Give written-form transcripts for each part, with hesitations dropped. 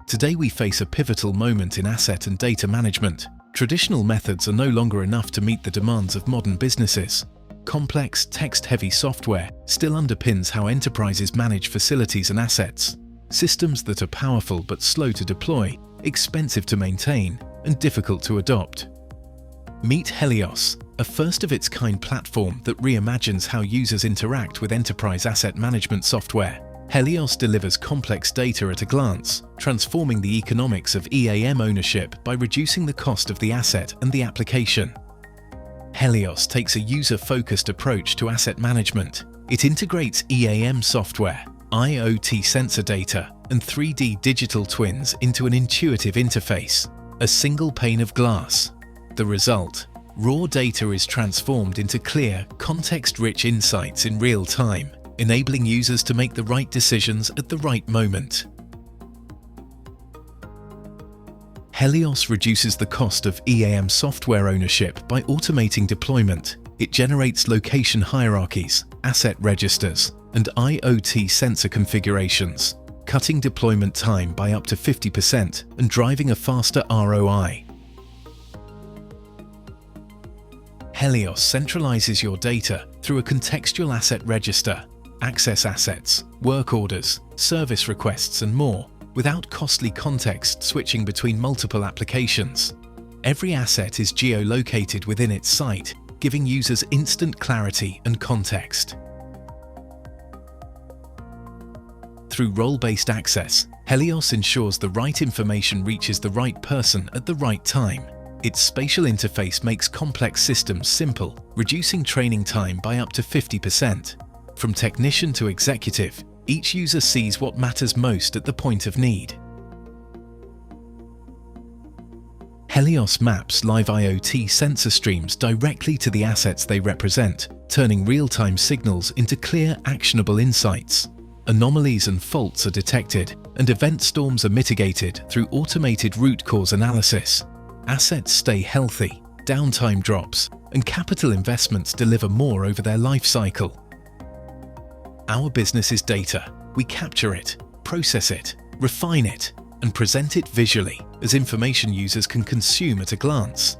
Today we face a pivotal moment in asset and data management. Traditional methods are no longer enough to meet the demands of modern businesses. Complex, text-heavy software still underpins how enterprises manage facilities and assets. Systems that are powerful but slow to deploy, expensive to maintain, and difficult to adopt. Meet Helios, a first-of-its-kind platform that reimagines how users interact with enterprise asset management software. Helios delivers complex data at a glance, transforming the economics of EAM ownership by reducing the cost of the asset and the application. Helios takes a user-focused approach to asset management. It integrates EAM software, IoT sensor data, and 3D digital twins into an intuitive interface, a single pane of glass. The result: raw data is transformed into clear, context-rich insights in real time, enabling users to make the right decisions at the right moment. Helios reduces the cost of EAM software ownership by automating deployment. It generates location hierarchies, asset registers, and IoT sensor configurations, cutting deployment time by up to 50% and driving a faster ROI. Helios centralizes your data through a contextual asset register, access assets, work orders, service requests, and more, without costly context switching between multiple applications. Every asset is geolocated within its site, giving users instant clarity and context. Through role-based access, Helios ensures the right information reaches the right person at the right time. Its spatial interface makes complex systems simple, reducing training time by up to 50%. From technician to executive, each user sees what matters most at the point of need. Helios maps live IoT sensor streams directly to the assets they represent, turning real-time signals into clear, actionable insights. Anomalies and faults are detected, and event storms are mitigated through automated root cause analysis. Assets stay healthy, downtime drops, and capital investments deliver more over their life cycle. Our business is data. We capture it, process it, refine it, and present it visually as information users can consume at a glance.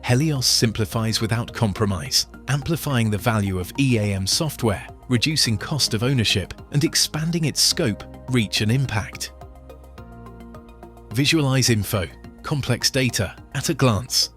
Helios simplifies without compromise, amplifying the value of EAM software, reducing cost of ownership, and expanding its scope, reach, and impact. Visualize info, complex data at a glance.